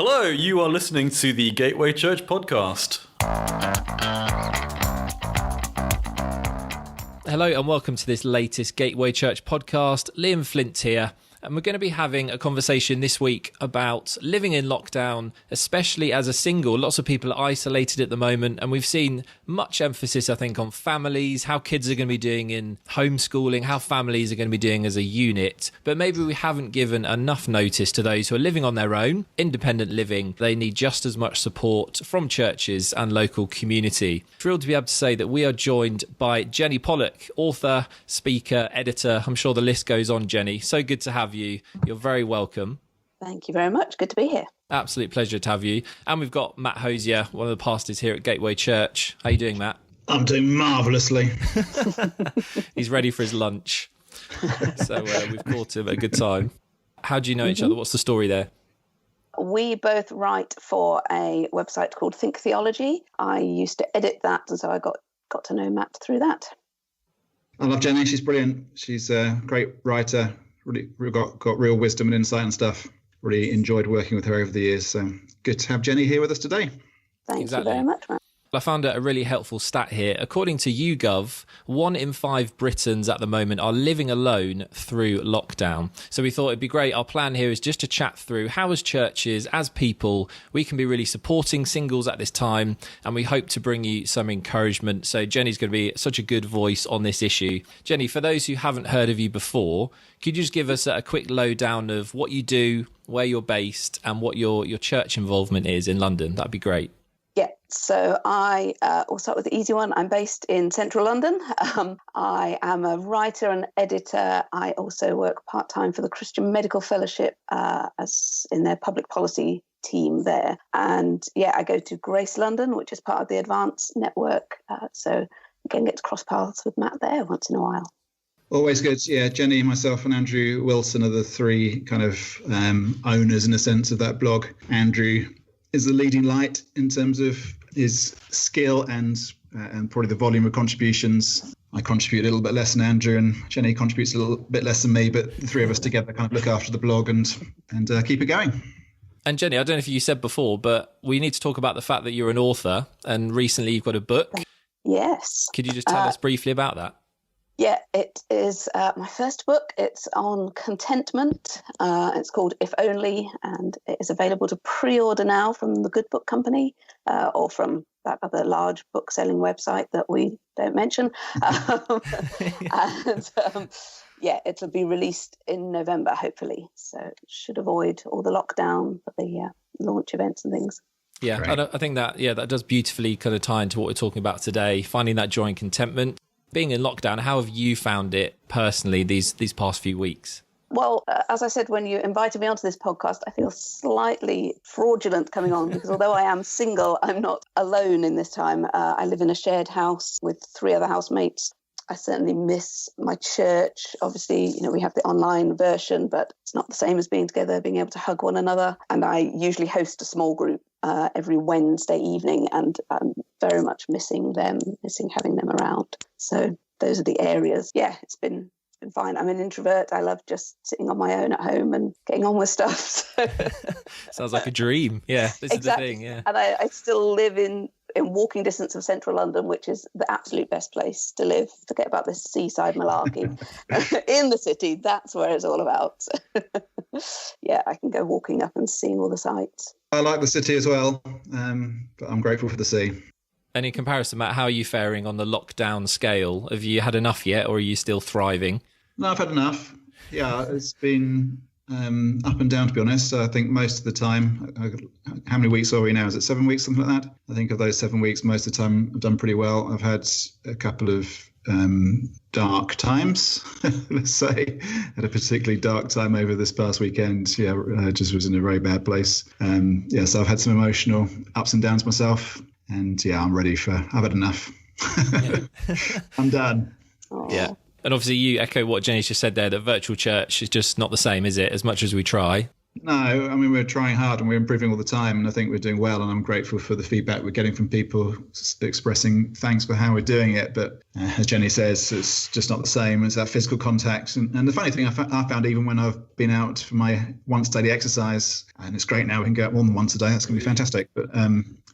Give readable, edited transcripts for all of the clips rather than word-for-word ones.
Hello, you are listening to the Gateway Church podcast. Hello and welcome to this latest Gateway Church podcast. Liam Flint here, and we're going to be having a conversation this week about living in lockdown, especially as a single. Lots of people are isolated at the moment, and we've seen much emphasis, I think, on families, how kids are going to be doing in homeschooling, how families are going to be doing as a unit. But maybe we haven't given enough notice to those who are living on their own, independent living. They need just as much support from churches and local community. Thrilled to be able to say that we are joined by Jennie Pollock, author, speaker, editor. I'm sure the list goes on, Jennie. So good to have you. You're very welcome. Thank you very much. Good to be here. Absolute pleasure to have you. And we've got Matt Hosier, one of the pastors here at Gateway Church. How are you doing, Matt? I'm doing marvellously. He's ready for his lunch. So we've caught him at a good time. How do you know each other? What's the story there? We both write for a website called Think Theology. I used to edit that, and so I got to know Matt through that. I love Jennie. She's brilliant. She's a great writer. Really got real wisdom and insight and stuff. Really enjoyed working with her over the years. So good to have Jennie here with us today. Thank you very much, Matt. I found a really helpful stat here. According to YouGov, 1 in 5 Britons at the moment are living alone through lockdown. So we thought it'd be great. Our plan here is just to chat through how as churches, as people, we can be really supporting singles at this time. And we hope to bring you some encouragement. So Jennie's going to be such a good voice on this issue. Jennie, for those who haven't heard of you before, could you just give us a quick lowdown of what you do, where you're based, and what your church involvement is in London? That'd be great. Yeah, so I will start with the easy one. I'm based in central London. I am a writer and editor. I also work part-time for the Christian Medical Fellowship as in their public policy team there. And yeah, I go to Grace London, which is part of the Advanced Network. So again, get to cross paths with Matt there once in a while. Always good. Yeah, Jennie, myself and Andrew Wilson are the three kind of owners in a sense of that blog. Andrew is the leading light in terms of his skill and probably the volume of contributions. I contribute a little bit less than Andrew, and Jennie contributes a little bit less than me, but the three of us together kind of look after the blog and keep it going. And Jennie, I don't know if you said before, but we need to talk about the fact that you're an author, and recently you've got a book. Yes. Could you just tell us briefly about that? Yeah, it is my first book. It's on contentment. It's called If Only, and it is available to pre-order now from the Good Book Company or from that other large book-selling website that we don't mention. It'll be released in November, hopefully. So it should avoid all the lockdown for the launch events and things. Yeah, right. I think that does beautifully kind of tie into what we're talking about today, finding that joy and contentment. Being in lockdown, how have you found it personally these past few weeks? Well, as I said, when you invited me onto this podcast, I feel slightly fraudulent coming on because although I am single, I'm not alone in this time. I live in a shared house with 3 other housemates. I certainly miss my church. Obviously, we have the online version, but it's not the same as being together, being able to hug one another. And I usually host a small group every Wednesday evening, and I'm very much missing having them around. So those are the areas. Yeah, it's been fine. I'm an introvert. I love just sitting on my own at home and getting on with stuff. Sounds like a dream. Yeah, this exactly. Is the thing. Yeah, and I still live in walking distance of central London, which is the absolute best place to live. Forget about this seaside malarkey. In the city, that's where it's all about. Yeah, I can go walking up and seeing all the sights. I like the city as well, but I'm grateful for the sea. And in comparison, Matt, how are you faring on the lockdown scale? Have you had enough yet, or are you still thriving? No, I've had enough. Yeah, it's been up and down, to be honest. I think most of the time, how many weeks are we now? Is it 7 weeks, something like that? I think of those 7 weeks, most of the time I've done pretty well. I've had a couple of dark times, let's say. Had a particularly dark time over this past weekend. Yeah, I just was in a very bad place. So I've had some emotional ups and downs myself. And yeah, I've had enough. I'm done. Yeah. And obviously you echo what Jennie's just said there, that virtual church is just not the same, is it? As much as we try. No, I mean, we're trying hard and we're improving all the time. And I think we're doing well. And I'm grateful for the feedback we're getting from people expressing thanks for how we're doing it. But as Jenny says, it's just not the same as that physical contact. And the funny thing I found, even when I've been out for my once daily exercise, and it's great now we can go out more than once a day. That's going to be fantastic. But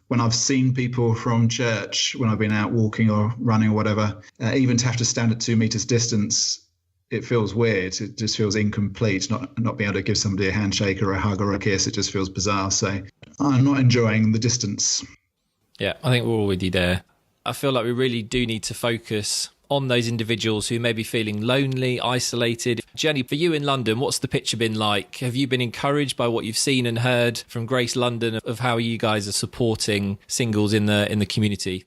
when I've seen people from church, when I've been out walking or running or whatever, even to have to stand at 2 meters distance, it feels weird. It just feels incomplete, not being able to give somebody a handshake or a hug or a kiss. It just feels bizarre. So I'm not enjoying the distance. Yeah, I think we're all with you there. I feel like we really do need to focus on those individuals who may be feeling lonely, isolated. Jenny, for you in London, what's the picture been like? Have you been encouraged by what you've seen and heard from Grace London of how you guys are supporting singles in the community?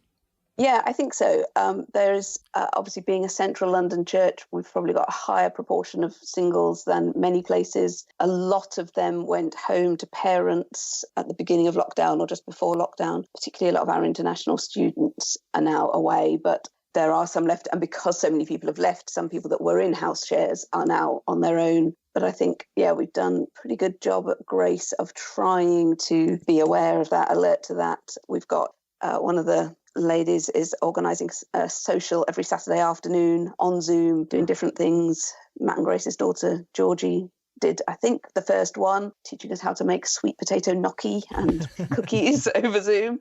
Yeah, I think so. There's obviously, being a central London church, we've probably got a higher proportion of singles than many places. A lot of them went home to parents at the beginning of lockdown or just before lockdown. Particularly a lot of our international students are now away, but there are some left. And because so many people have left, some people that were in house shares are now on their own. But I think, yeah, we've done a pretty good job at Grace of trying to be aware of that, alert to that. We've got one of the ladies is organising a social every Saturday afternoon on Zoom, doing different things. Matt and Grace's daughter, Georgie, did, I think, the first one, teaching us how to make sweet potato gnocchi and cookies over Zoom.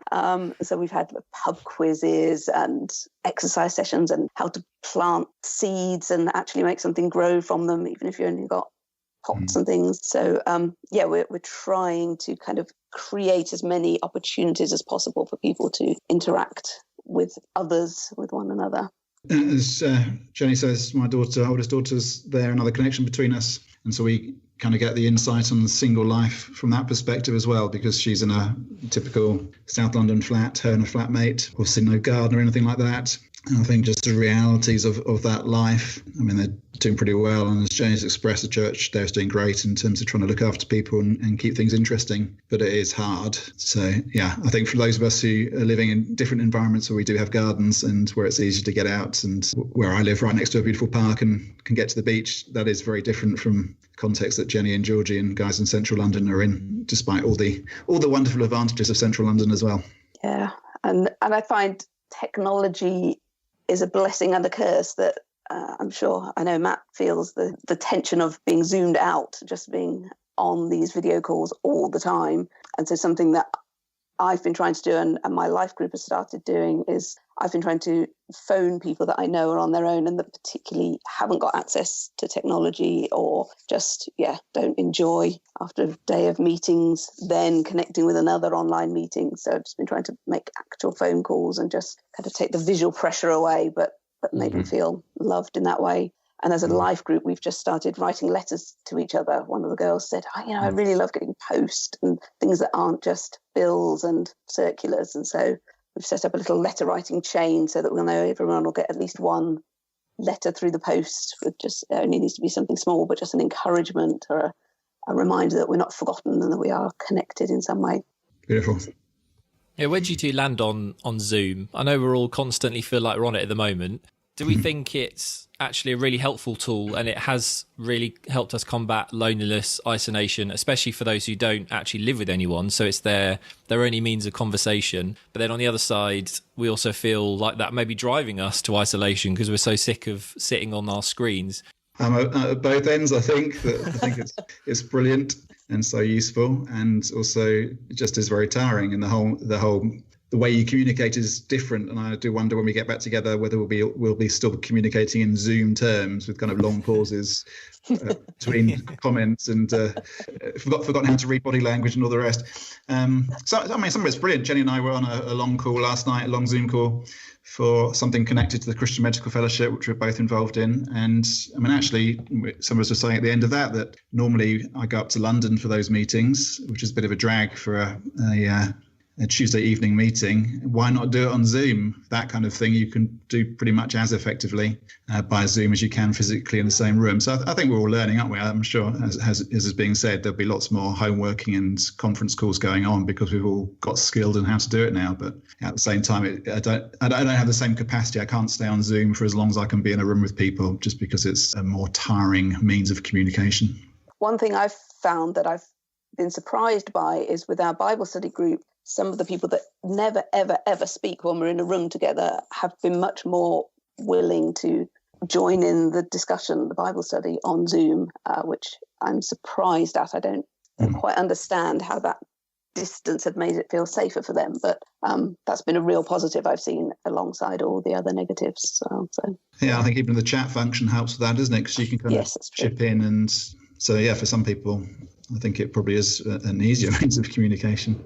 So we've had pub quizzes and exercise sessions and how to plant seeds and actually make something grow from them, even if you only got pots and things. So we're trying to kind of create as many opportunities as possible for people to interact with others, with one another. As Jenny says, my oldest daughter's there, another connection between us. And so we kind of get the insight on the single life from that perspective as well, because she's in a typical South London flat, her and a flatmate, obviously no garden or anything like that. And I think just the realities of that life, I mean, they're doing pretty well. And as Jenny's expressed, the church there's doing great in terms of trying to look after people and keep things interesting. But it is hard. So, yeah, I think for those of us who are living in different environments where we do have gardens and where it's easy to get out, and where I live right next to a beautiful park and can get to the beach, that is very different from the context that Jenny and Georgie and guys in central London are in, despite all the wonderful advantages of central London as well. Yeah, and I find technology is a blessing and a curse that I know Matt feels the tension of being zoomed out, just being on these video calls all the time. And so something that I've been trying to do, and my life group has started doing, is I've been trying to phone people that I know are on their own and that particularly haven't got access to technology, or just, don't enjoy after a day of meetings, then connecting with another online meeting. So I've just been trying to make actual phone calls and just kind of take the visual pressure away, but make them feel loved in that way. And as a life group, we've just started writing letters to each other. One of the girls said, I really love getting post and things that aren't just bills and circulars. And so we've set up a little letter writing chain so that we'll know everyone will get at least one letter through the post. It only needs to be something small, but just an encouragement or a reminder that we're not forgotten and that we are connected in some way. Beautiful. Yeah, where do you two land on Zoom? I know we're all constantly feel like we're on it at the moment. Do we think it's actually a really helpful tool and it has really helped us combat loneliness, isolation, especially for those who don't actually live with anyone? So it's their only means of conversation. But then on the other side, we also feel like that may be driving us to isolation because we're so sick of sitting on our screens. At both ends, I think it's brilliant and so useful, and also just is very tiring. And the way you communicate is different, and I do wonder when we get back together whether we'll be still communicating in Zoom terms with kind of long pauses between comments and forgotten how to read body language and all the rest. So I mean, some of it's brilliant. Jenny and I were on a long call last night, a long Zoom call for something connected to the Christian Medical Fellowship, which we're both involved in. And I mean, actually, some of us were saying at the end of that normally I go up to London for those meetings, which is a bit of a drag for a Tuesday evening meeting. Why not do it on Zoom? That kind of thing you can do pretty much as effectively by Zoom as you can physically in the same room. So I think we're all learning, aren't we? I'm sure, as is being said, there'll be lots more homeworking and conference calls going on because we've all got skilled in how to do it now. But at the same time, I don't have the same capacity. I can't stay on Zoom for as long as I can be in a room with people, just because it's a more tiring means of communication. One thing I've found that I've been surprised by is with our Bible study group, some of the people that never, ever, ever speak when we're in a room together have been much more willing to join in the discussion, the Bible study on Zoom, which I'm surprised at. I don't quite understand how that distance had made it feel safer for them, but that's been a real positive I've seen alongside all the other negatives. So yeah, I think even the chat function helps with that, doesn't it? Because you can kind of chip in, and so yeah, for some people, I think it probably is an easier means of communication.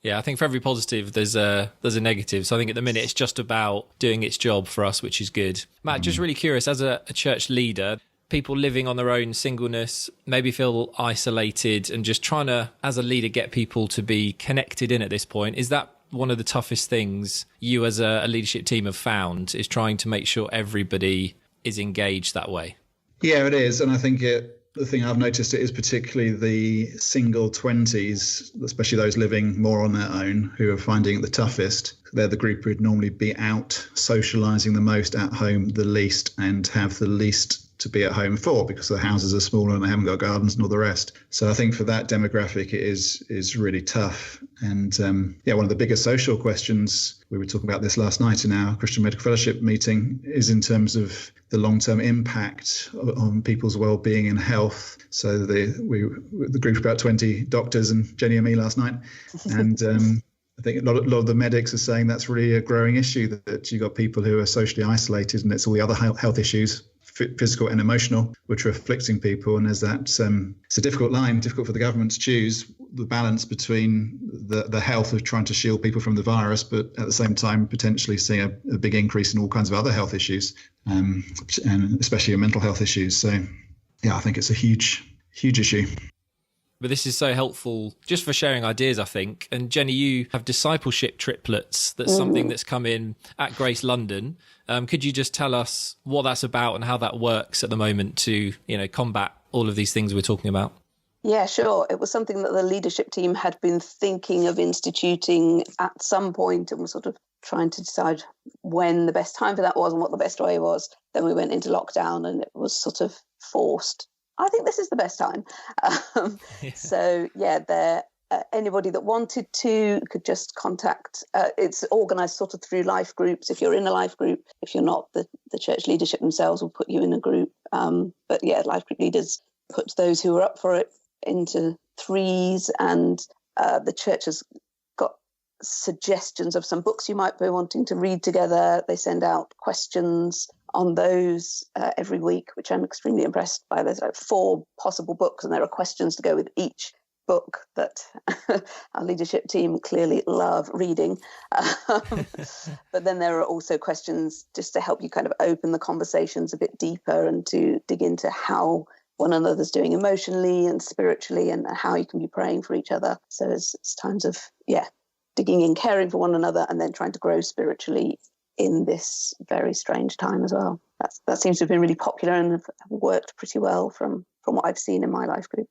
Yeah, I think for every positive, there's a negative. So I think at the minute it's just about doing its job for us, which is good. Matt, just really curious, as a church leader, people living on their own, singleness, maybe feel isolated, and just trying to, as a leader, get people to be connected in at this point. Is that one of the toughest things you as a leadership team have found, is trying to make sure everybody is engaged that way? Yeah, it is. And I think the thing I've noticed it is particularly the single 20s, especially those living more on their own, who are finding it the toughest. They're the group who'd normally be out socialising the most, at home the least, and have the least to be at home for, because the houses are smaller and they haven't got gardens and all the rest. So I think for that demographic, it is really tough. And one of the biggest social questions, we were talking about this last night in our Christian Medical Fellowship meeting, is in terms of the long-term impact on people's well-being and health. So the group of about 20 doctors and Jenny and me last night, and I think a lot of the medics are saying that's really a growing issue, that you've got people who are socially isolated, and it's all the other health issues, physical and emotional, which are afflicting people. And there's that, it's a difficult line, difficult for the government to choose the balance between the health of trying to shield people from the virus, but at the same time potentially seeing a big increase in all kinds of other health issues, and especially mental health issues. So yeah, I think it's a huge issue. But this is so helpful just for sharing ideas, I think. And Jenny, you have Discipleship Triplets. That's something that's come in at Grace London. Could you just tell us what that's about and how that works at the moment to, combat all of these things we're talking about? Yeah, sure. It was something that the leadership team had been thinking of instituting at some point, and was sort of trying to decide when the best time for that was and what the best way was. Then we went into lockdown and it was sort of forced. I think this is the best time. So yeah, anybody that wanted to could just contact. It's organised sort of through life groups. If you're in a life group, if you're not, the church leadership themselves will put you in a group. But yeah, life group leaders put those who are up for it into threes, and the church has got suggestions of some books you might be wanting to read together. They send out questions on those every week, which I'm extremely impressed by. There's like 4 possible books, and there are questions to go with each book that our leadership team clearly love reading. But then there are also questions just to help you kind of open the conversations a bit deeper and to dig into how one another's doing emotionally and spiritually, and how you can be praying for each other. So it's times of, digging in, caring for one another, and then trying to grow spiritually in this very strange time as well. That seems to have been really popular and have worked pretty well from what I've seen in my life group.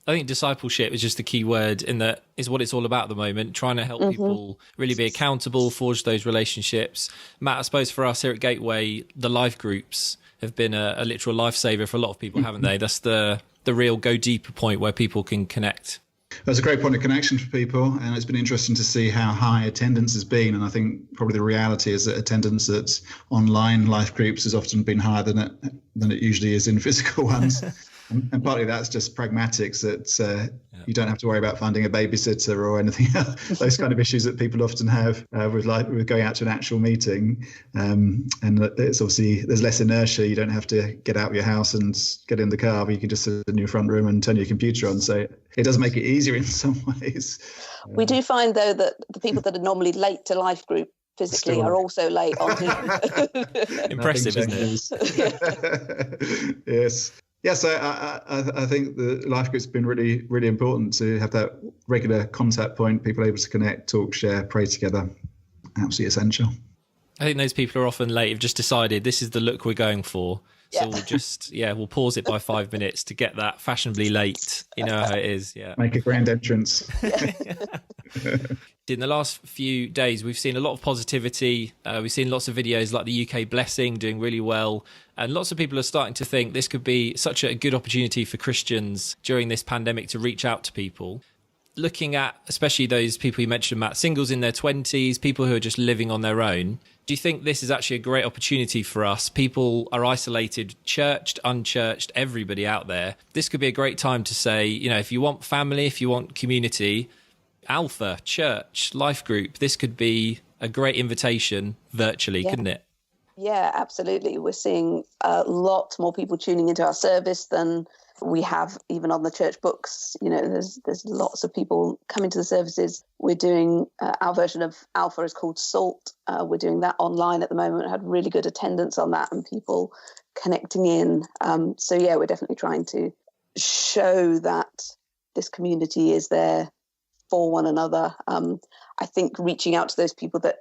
I think discipleship is just the key word in that is what it's all about at the moment, trying to help people really be accountable, forge those relationships. Matt, I suppose for us here at Gateway, the life groups have been a literal lifesaver for a lot of people, haven't they? That's the real go deeper point where people can connect. That's a great point of connection for people, and it's been interesting to see how high attendance has been. And I think probably the reality is that attendance at online life groups has often been higher than it usually is in physical ones. And partly that's just pragmatics, that you don't have to worry about finding a babysitter or anything else, those kind of issues that people often have with going out to an actual meeting. And it's obviously, there's less inertia. You don't have to get out of your house and get in the car, but you can just sit in your front room and turn your computer on. So it does make it easier in some ways. We do find, though, that the people that are normally late to life group physically are also late on Zoom. Impressive, isn't it? Yes. Yeah, so I think the life group's been really, really important to have that regular contact point, people able to connect, talk, share, pray together. Absolutely essential. I think those people are often late, have just decided this is the look we're going for. So we'll just, we'll pause it by 5 minutes to get that fashionably late. You know how it is, yeah. Make a grand entrance. In the last few days, we've seen a lot of positivity. We've seen lots of videos like the UK Blessing doing really well. And lots of people are starting to think this could be such a good opportunity for Christians during this pandemic to reach out to people. Looking at especially those people you mentioned, Matt, singles in their 20s, people who are just living on their own. Do you think this is actually a great opportunity for us? People are isolated, churched, unchurched, everybody out there. This could be a great time to say, you know, if you want family, if you want community, Alpha, church, life group, this could be a great invitation virtually, couldn't it? Yeah, absolutely. We're seeing a lot more people tuning into our service than we have even on the church books. You know, there's lots of people coming to the services. We're doing our version of Alpha is called Salt. We're doing that online at the moment. I had really good attendance on that and people connecting in. So yeah, we're definitely trying to show that this community is there for one another. I think reaching out to those people that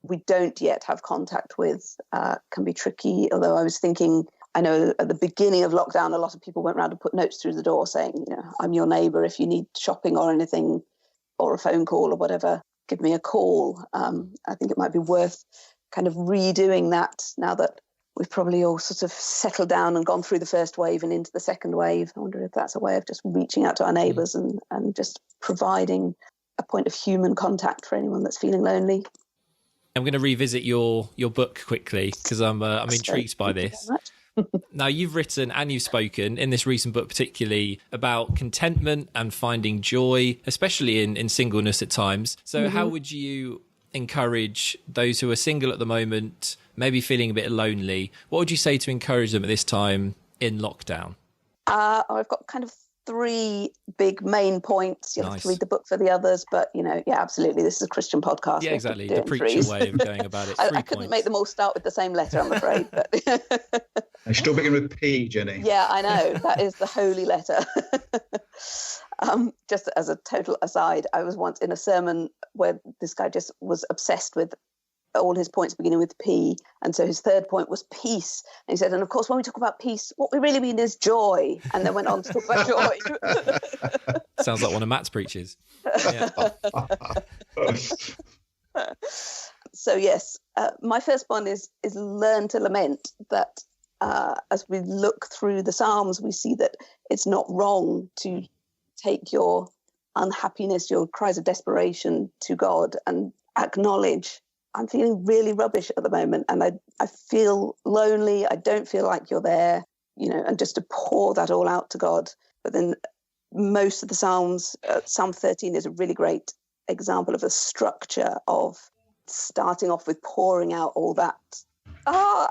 we don't yet have contact with can be tricky. Although I was thinking, I know at the beginning of lockdown, a lot of people went around and put notes through the door saying, you know, I'm your neighbour. If you need shopping or anything or a phone call or whatever, give me a call. I think it might be worth kind of redoing that now that we've probably all sort of settled down and gone through the first wave and into the second wave. I wonder if that's a way of just reaching out to our neighbours and just providing a point of human contact for anyone that's feeling lonely. I'm going to revisit your book quickly because I'm intrigued by this. Now, you've written and you've spoken in this recent book particularly about contentment and finding joy, especially in singleness at times. So how would you encourage those who are single at the moment, maybe feeling a bit lonely? What would you say to encourage them at this time in lockdown? I've got kind of three big main points. You'll have to read the book for the others, but yeah, absolutely. This is a Christian podcast. Yeah, exactly. The preacher way of going about it. I couldn't make them all start with the same letter, I'm afraid. But I should all begin with P, Jenny. Yeah, I know. That is the holy letter. Just as a total aside, I was once in a sermon where this guy just was obsessed with all his points beginning with P. And so his third point was peace. And he said, and of course, when we talk about peace, what we really mean is joy. And then went on to talk about joy. Sounds like one of Matt's preachers. Yeah. So yes, my first one is learn to lament. That as we look through the Psalms, we see that it's not wrong to take your unhappiness, your cries of desperation to God and acknowledge, I'm feeling really rubbish at the moment and I feel lonely. I don't feel like you're there, and just to pour that all out to God. But then most of the Psalms, Psalm 13 is a really great example of a structure of starting off with pouring out all that,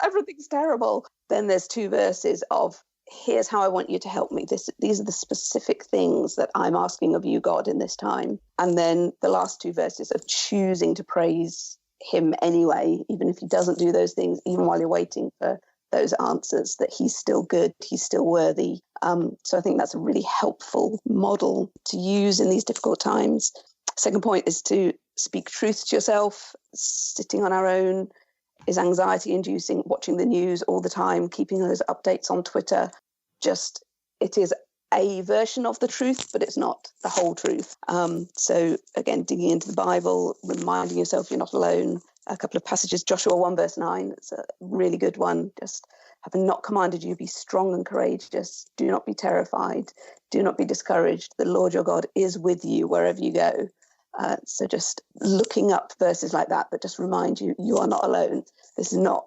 everything's terrible. Then there's 2 verses of, here's how I want you to help me. These are the specific things that I'm asking of you, God, in this time. And then the last 2 verses of choosing to praise him anyway, even if he doesn't do those things, even while you're waiting for those answers, that he's still good, he's still worthy. So I think that's a really helpful model to use in these difficult times. Second point is to speak truth to yourself. Sitting on our own is anxiety inducing, watching the news all the time, keeping those updates on Twitter. It is a version of the truth, but it's not the whole truth. So again, digging into the Bible, reminding yourself you're not alone. A couple of passages, Joshua 1 verse 9, it's a really good one. Just having not commanded you, be strong and courageous. Do not be terrified. Do not be discouraged. The Lord your God is with you wherever you go. So just looking up verses like that just remind you, you are not alone. This is not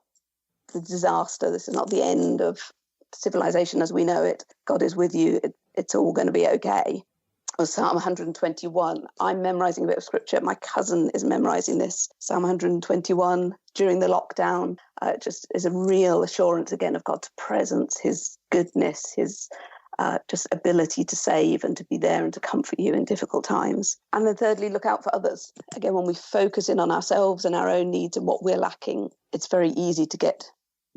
the disaster. This is not the end of civilization as we know it. God is with you. It's all going to be okay. Or Psalm 121. I'm memorizing a bit of scripture. My cousin is memorizing this. Psalm 121 during the lockdown. It just is a real assurance again of God's presence, his goodness, his just ability to save and to be there and to comfort you in difficult times. And then thirdly, look out for others. Again, when we focus in on ourselves and our own needs and what we're lacking, it's very easy to get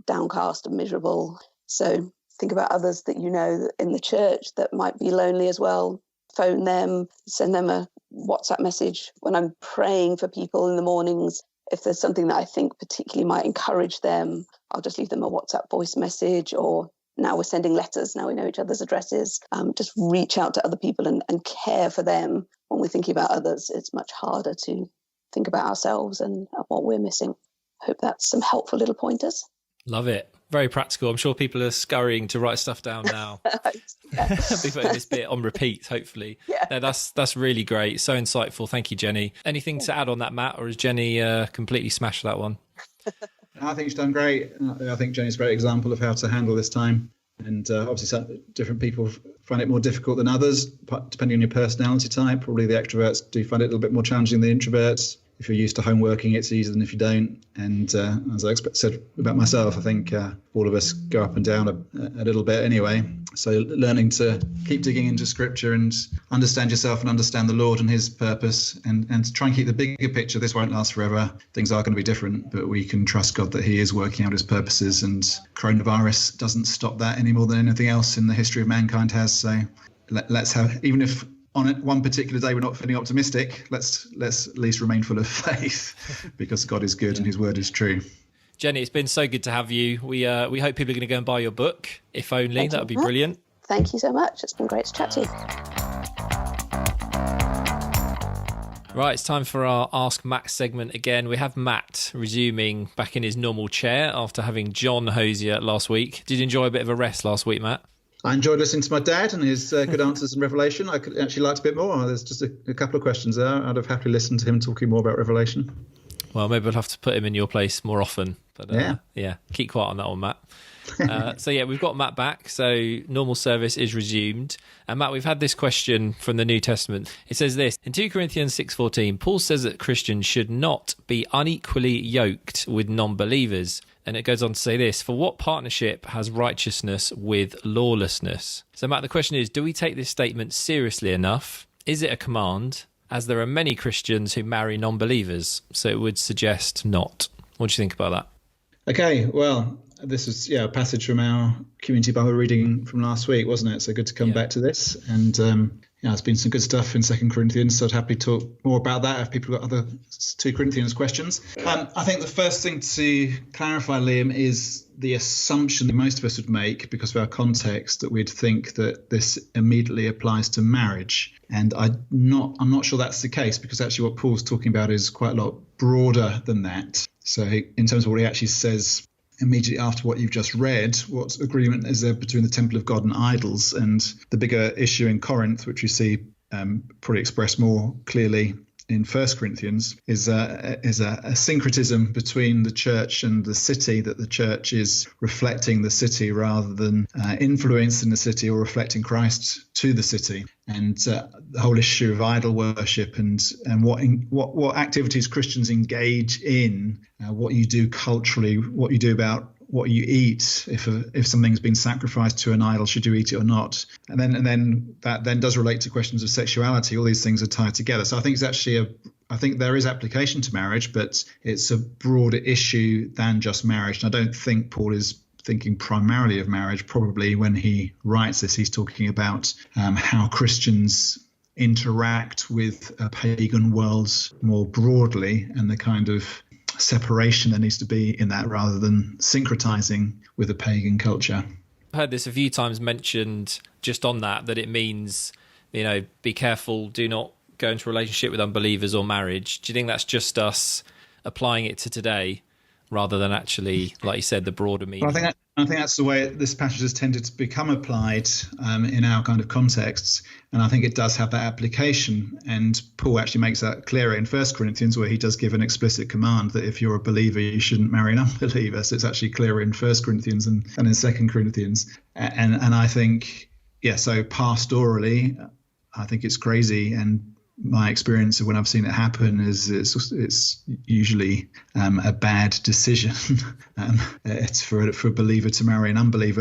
downcast and miserable. So think about others that you know in the church that might be lonely as well. Phone them, send them a WhatsApp message. When I'm praying for people in the mornings, if there's something that I think particularly might encourage them, I'll just leave them a WhatsApp voice message or now we're sending letters, now we know each other's addresses, just reach out to other people and care for them. When we're thinking about others, it's much harder to think about ourselves and what we're missing. Hope that's some helpful little pointers. Love it. Very practical. I'm sure people are scurrying to write stuff down now. Be putting this bit on repeat, hopefully. Yeah. No, that's really great. So insightful. Thank you, Jenny. Anything to add on that, Matt, or has Jenny completely smashed that one? I think she's done great. I think Jenny's a great example of how to handle this time. And obviously, different people find it more difficult than others, depending on your personality type. Probably the extroverts do find it a little bit more challenging than the introverts. If you're used to home working, it's easier than if you don't. And as I said about myself, I think all of us go up and down a little bit anyway. So learning to keep digging into Scripture and understand yourself and understand the Lord and His purpose, and to try and keep the bigger picture. This won't last forever. Things are going to be different, but we can trust God that He is working out His purposes, and coronavirus doesn't stop that any more than anything else in the history of mankind has. So let's have, even if on one particular day we're not feeling optimistic, let's at least remain full of faith, because God is good and His word is true. Jenny, it's been so good to have you. We hope people are going to go and buy your book, if only. That would be brilliant. Thank you so much. It's been great to chat to you. Right, it's time for our Ask Matt segment again. We have Matt resuming back in his normal chair after having John Hosier last week. Did you enjoy a bit of a rest last week, Matt? I enjoyed listening to my dad and his good answers in Revelation. I could actually liked a bit more. There's just a couple of questions there. I'd have happily listened to him talking more about Revelation. Well, maybe we'll have to put him in your place more often. But yeah, keep quiet on that one, Matt. So yeah, we've got Matt back. So normal service is resumed. And Matt, we've had this question from the New Testament. It says this: in 2 Corinthians 6:14, Paul says that Christians should not be unequally yoked with non-believers. And it goes on to say this: for what partnership has righteousness with lawlessness? So Matt, the question is, do we take this statement seriously enough? Is it a command? As there are many Christians who marry non-believers. So it would suggest not. What do you think about that? Okay, well, this is a passage from our community Bible reading from last week, wasn't it? So good to come back to this. And there's been some good stuff in 2 Corinthians, so I'd happily talk more about that if people have got other 2 Corinthians questions. I think the first thing to clarify, Liam, is the assumption that most of us would make, because of our context, that we'd think that this immediately applies to marriage. And I'm not sure that's the case, because actually what Paul's talking about is quite a lot broader than that. So in terms of what he actually says immediately after what you've just read, what agreement is there between the temple of God and idols? And the bigger issue in Corinth, which you see probably expressed more clearly in 1 Corinthians, is a syncretism between the church and the city, that the church is reflecting the city rather than influencing the city or reflecting Christ to the city. And the whole issue of idol worship and what activities Christians engage in, what you do culturally, what you do about what you eat, if something's been sacrificed to an idol, should you eat it or not? And then that then does relate to questions of sexuality. All these things are tied together. So I think it's actually I think there is application to marriage, but it's a broader issue than just marriage. And I don't think Paul is thinking primarily of marriage. Probably when he writes this, he's talking about how Christians interact with a pagan world more broadly, and the kind of separation there needs to be in that, rather than syncretizing with a pagan culture. I've heard this a few times mentioned just on that it means, be careful, do not go into a relationship with unbelievers or marriage. Do you think that's just us applying it to today rather than actually, like you said, the broader meaning? Well, I think that's the way this passage has tended to become applied in our kind of contexts. And I think it does have that application. And Paul actually makes that clearer in 1 Corinthians, where he does give an explicit command that if you're a believer, you shouldn't marry an unbeliever. So it's actually clearer in 1 Corinthians and in 2 Corinthians. And I think, so pastorally, I think it's crazy. And my experience of when I've seen it happen is it's usually a bad decision. It's for a believer to marry an unbeliever.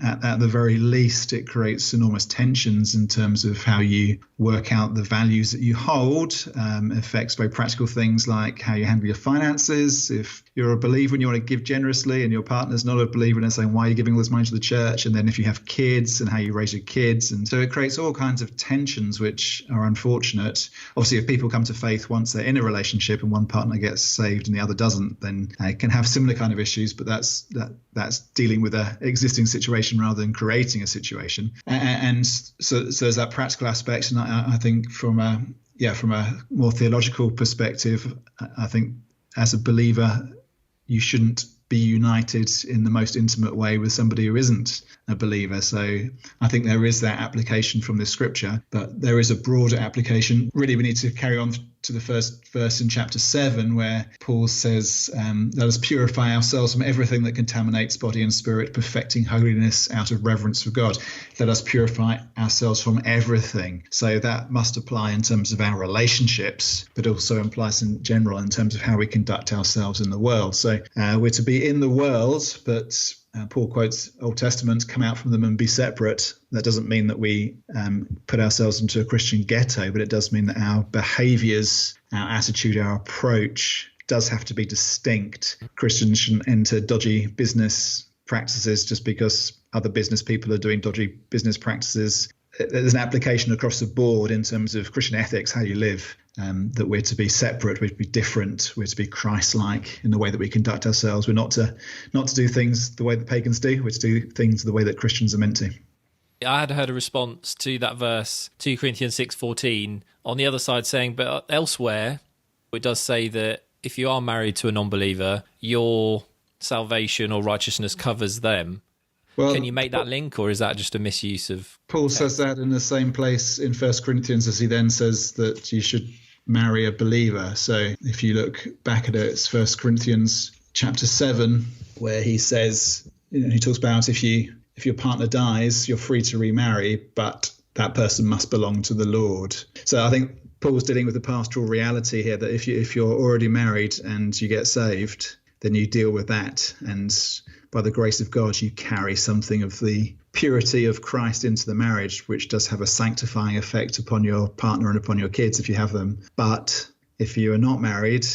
At the very least, it creates enormous tensions in terms of how you work out the values that you hold. Affects very practical things like how you handle your finances. If you're a believer and you want to give generously, and your partner's not a believer and they're saying, why are you giving all this money to the church? And then if you have kids, and how you raise your kids. And so it creates all kinds of tensions which are unfortunate. compassionate. Obviously, if people come to faith once they're in a relationship and one partner gets saved and the other doesn't, then it can have similar kind of issues, but that's dealing with an existing situation rather than creating a situation. And so there's that practical aspect. And I think from a more theological perspective, I think as a believer, you shouldn't be united in the most intimate way with somebody who isn't a believer. So I think there is that application from this scripture, but there is a broader application. Really, we need to carry on to the first verse in chapter 7, where Paul says, let us purify ourselves from everything that contaminates body and spirit, perfecting holiness out of reverence for God. Let us purify ourselves from everything. So that must apply in terms of our relationships, but also implies in general in terms of how we conduct ourselves in the world. So we're to be in the world, but Paul quotes Old Testament, come out from them and be separate. That doesn't mean that we put ourselves into a Christian ghetto, but it does mean that our behaviours, our attitude, our approach does have to be distinct. Christians shouldn't enter dodgy business practices just because other business people are doing dodgy business practices. There's an application across the board in terms of Christian ethics, how you live, that we're to be separate, we're to be different, we're to be Christ-like in the way that we conduct ourselves. We're not to do things the way that pagans do, we're to do things the way that Christians are meant to. I had heard a response to that verse, 2 Corinthians 6:14, on the other side saying, but elsewhere, it does say that if you are married to a non-believer, your salvation or righteousness covers them. Well, can you make that link, or is that just a misuse of Paul text? says that in the same place in 1 Corinthians as he then says that you should marry a believer. So if you look back at it, it's 1 Corinthians chapter 7, where he says, he talks about if your partner dies, you're free to remarry, but that person must belong to the Lord. So I think Paul's dealing with the pastoral reality here, that if you're already married and you get saved, then you deal with that. And by the grace of God, you carry something of the purity of Christ into the marriage, which does have a sanctifying effect upon your partner and upon your kids if you have them. But if you are not married,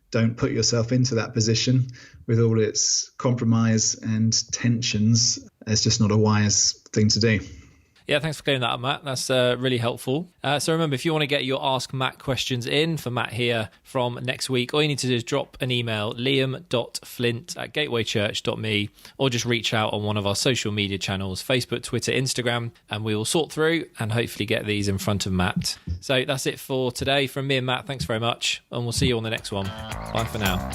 don't put yourself into that position with all its compromise and tensions. It's just not a wise thing to do. Yeah, thanks for clearing that up, Matt. That's really helpful. So remember, if you want to get your Ask Matt questions in for Matt here from next week, all you need to do is drop an email, liam.flint@gatewaychurch.me, or just reach out on one of our social media channels, Facebook, Twitter, Instagram, and we will sort through and hopefully get these in front of Matt. So that's it for today from me and Matt. Thanks very much, and we'll see you on the next one. Bye for now.